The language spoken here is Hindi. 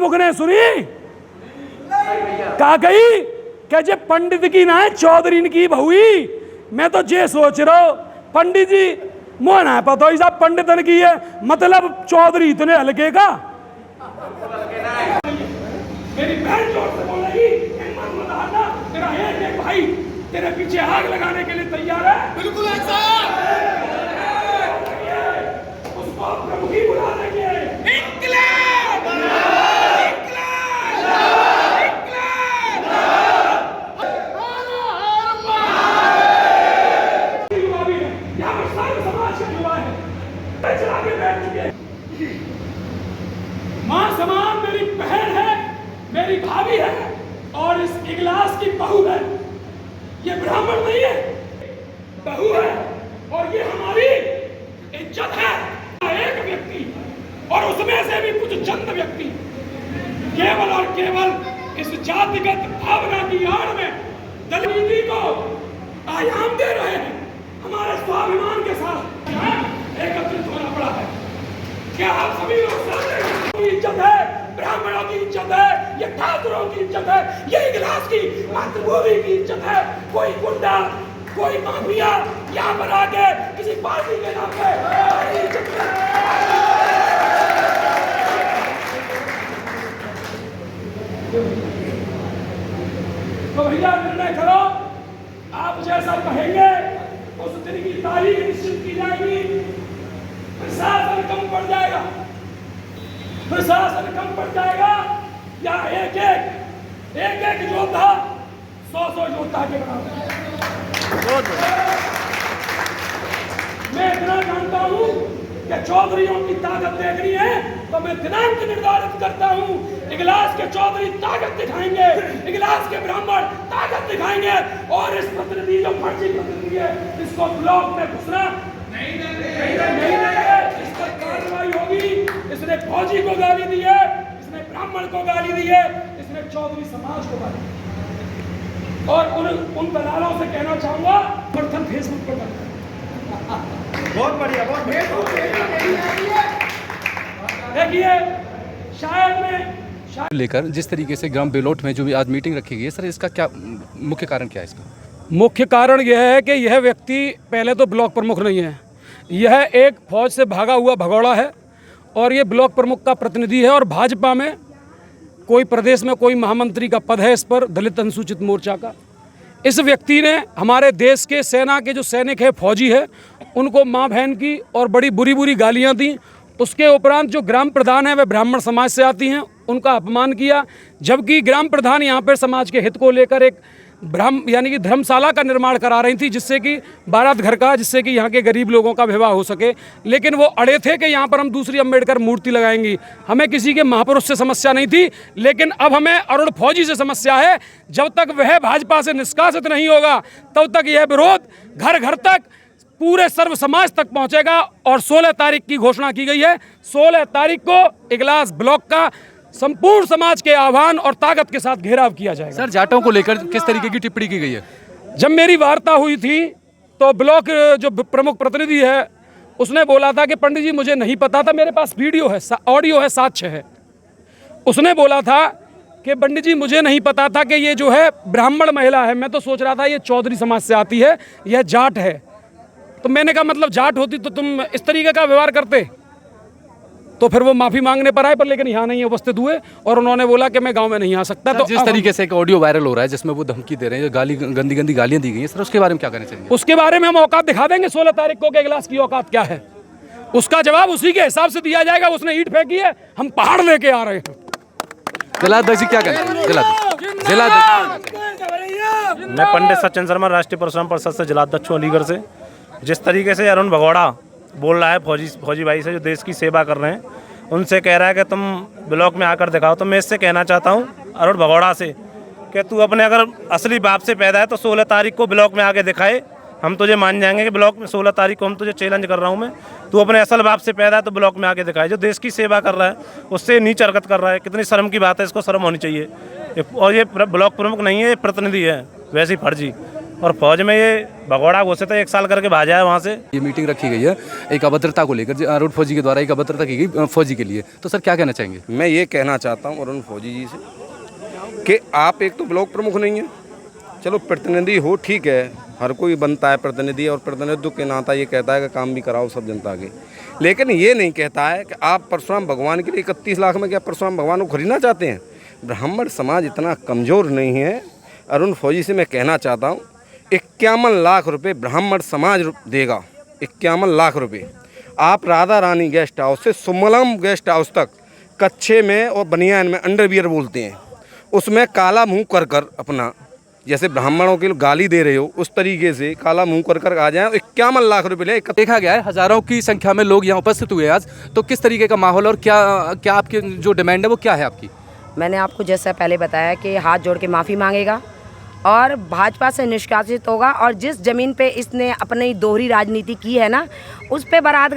प्रमुख ने सुनी कहा गई कि जे पंडित की ना है चौधरी की बहुई। मैं तो ये सोच रहा हूं पंडित जी मोह ना पता हो साहब पंडितन की है मतलब चौधरी इतने हल्के का। मेरी बहन जोर से बोलेगी हिम्मत मत हारना, तेरा एक भाई तेरे पीछे आग लगाने के लिए तैयार है। बिल्कुल उसको प्रमुख ही बुला देंगे। मां समान मेरी बहन है, मेरी भाभी है और इस इगलास की बहू है। ये ब्राह्मण नहीं है, बहू है और ये हमारी इज्जत है। एक व्यक्ति और उसमें से भी कुछ चंद व्यक्ति केवल और केवल इस जातिगत भावना की आड़ में दलित को आयाम दे रहे हैं। हमारे स्वाभिमान के साथ एकत्रित होना पड़ा है। क्या आप सभी लोग की इज्जत है, ब्राह्मणों की इज्जत है, ये ठाकुरों की इज्जत है, ये इगलास की मातृभूमि की इज्जत है। कोई गुंडा कोई माफिया यहाँ पर आके किसी पार्टी के नाम पे इज्जत तो भैया निर्णय करो, आप जैसा कहेंगे उस दिन की तारीख निश्चित की जाएगी। प्रशासन कम पड़ जाएगा, प्रशासन कम पड़ जाएगा या एक एक योद्धा 100 योद्धा के बराबर। मैं इतना जानता हूं कि चौधरीयों की ताकत देखनी है तो मैं दिनांक निर्धारित करता हूं। इगलास के चौधरी ताकत दिखाएंगे, इगलास के ब्राह्मण ताकत दिखाएंगे और इस प्रतिनिधि जो फर्जी प्रतिनिधि है इसको ब्लॉक में घुसना नहीं देंगे। इस पर कार्रवाई होगी। इसने फौजी को गाली दी है, इसने ब्राह्मण को गाली दी है, इसने चौधरी समाज को गाली दी। और उन दलालों से कहना चाहूंगा प्रथम फेसबुक पर बहुत बढ़िया, बहुत देखिए शायद लेकर जिस तरीके से ग्राम बेलोट में जो भी आज मीटिंग रखी गई है सर, इसका क्या मुख्य कारण क्या है? इसका मुख्य कारण यह है कि यह व्यक्ति पहले तो ब्लॉक प्रमुख नहीं है, यह एक फौज से भागा हुआ भगौड़ा है और ये ब्लॉक प्रमुख का प्रतिनिधि है और भाजपा में कोई प्रदेश में कोई महामंत्री का पद है इस पर, दलित अनुसूचित मोर्चा का। इस व्यक्ति ने हमारे देश के सेना के जो सैनिक है, फौजी है, उनको माँ बहन की और बड़ी बुरी बुरी गालियाँ दी। उसके उपरांत जो ग्राम प्रधान है वह ब्राह्मण समाज से आती हैं, उनका अपमान किया। जबकि ग्राम प्रधान यहाँ पर समाज के हित को लेकर एक यानी कि धर्मशाला का निर्माण करा रही थी, जिससे कि बारात घर का, जिससे कि यहाँ के गरीब लोगों का विवाह हो सके। लेकिन वो अड़े थे कि यहाँ पर हम दूसरी अम्बेडकर मूर्ति लगाएंगी। हमें किसी के महापुरुष से समस्या नहीं थी, लेकिन अब हमें अरुण फौजी से समस्या है। जब तक वह भाजपा से निष्कासित नहीं होगा तब तक यह विरोध घर घर तक, पूरे सर्व समाज तक पहुँचेगा। और 16 तारीख की घोषणा की गई है। 16 तारीख को इगलास ब्लॉक का संपूर्ण समाज के आह्वान और ताकत के साथ घेराव किया जाएगा। सर, जाटों को लेकर किस तरीके की टिप्पणी की गई है? जब मेरी वार्ता हुई थी तो ब्लॉक जो प्रमुख प्रतिनिधि है उसने बोला था कि पंडित जी मुझे नहीं पता था, मेरे पास वीडियो है, ऑडियो है, साक्ष्य है। उसने बोला था कि पंडित जी मुझे नहीं पता था कि ये जो है ब्राह्मण महिला है, मैं तो सोच रहा था ये चौधरी समाज से आती है, यह जाट है। तो मैंने कहा मतलब जाट होती तो तुम इस तरीके का व्यवहार करते? तो फिर वो माफी मांगने पर आए, पर लेकिन यहाँ नहीं उपस्थित हुए और उन्होंने बोला कि मैं गांव में नहीं आ सकता। तो जिस तरीके से एक ऑडियो वायरल हो रहा है जिसमें वो धमकी दे रहे हैं, गाली गंदी गंदी गालियां दी गई हैं सर, उसके बारे में क्या कहना चाहिए? उसके बारे में हम औकात दिखा देंगे 16 तारीख को कि इगलास की औकात क्या है। उसका जवाब उसी के हिसाब से दिया जाएगा। उसने ईंट फेंकी है, हम पहाड़ लेके आ रहे हैं। जिलाध्यक्ष क्या कहना? जिलाध्यक्ष मैं पंडित सचिन शर्मा, राष्ट्रीय परशुराम परिषद से जिलाध्यक्ष हूं अलीगढ़ से। जिस तरीके से अरुण भगौड़ा बोल रहा है फौजी भाई से जो देश की सेवा कर रहे हैं, उनसे कह रहा है कि तुम ब्लॉक में आकर दिखाओ, तो मैं इससे कहना चाहता हूं अरुण भगौड़ा से कि तू अपने अगर असली बाप से पैदा है तो 16 तारीख को ब्लॉक में आके दिखाए। हम तुझे मान जाएंगे कि ब्लॉक में 16 तारीख को हम तुझे चैलेंज कर रहा हूं मैं, तू अपने असल बाप से पैदा है तो ब्लॉक में आके दिखाए। जो देश की सेवा कर रहा है उससे नीच हरकत कर रहा है, कितनी शर्म की बात है, इसको शर्म होनी चाहिए। और ये ब्लॉक प्रमुख नहीं है, ये प्रतिनिधि है, वैसे ही फर्जी। और फौज में ये भगोड़ा घोषित है 1 साल करके भाजा है वहाँ से। ये मीटिंग रखी गई है एक अभद्रता को लेकर, अरुण फौजी के द्वारा एक अभद्रता की गई फौजी के लिए, तो सर क्या कहना चाहेंगे? मैं ये कहना चाहता हूँ अरुण फौजी जी से कि आप एक तो ब्लॉक प्रमुख नहीं हैं, चलो प्रतिनिधि हो ठीक है, हर कोई बनता है प्रतिनिधि, और प्रतिनिधित्व के नाता ये कहता है कि काम भी कराओ सब जनता के, लेकिन ये नहीं कहता है कि आप परशुराम भगवान के लिए 31 लाख में क्या परशुराम भगवान को खरीदना चाहते हैं? ब्राह्मण समाज इतना कमज़ोर नहीं है। अरुण फौजी से मैं कहना चाहता हूँ 51 लाख रुपए ब्राह्मण समाज देगा, 51 लाख रुपए। आप राधा रानी गेस्ट हाउस से सुमलम गेस्ट हाउस तक कच्छे में और बनियान में अंडरवियर बोलते हैं, उसमें काला मुंह कर अपना, जैसे ब्राह्मणों के गाली दे रहे हो उस तरीके से काला मुंह कर आ जाए। 51 लाख रुपए ले। देखा गया है हजारों की संख्या में लोग यहाँ उपस्थित हुए आज, तो किस तरीके का माहौल और क्या क्या आपकी जो डिमांड है वो क्या है आपकी? मैंने आपको जैसा पहले बताया कि हाथ जोड़ के माफ़ी मांगेगा और भाजपा से निष्कासित होगा, और जिस ज़मीन पे इसने अपनी दोहरी राजनीति की है ना, उस पे बरात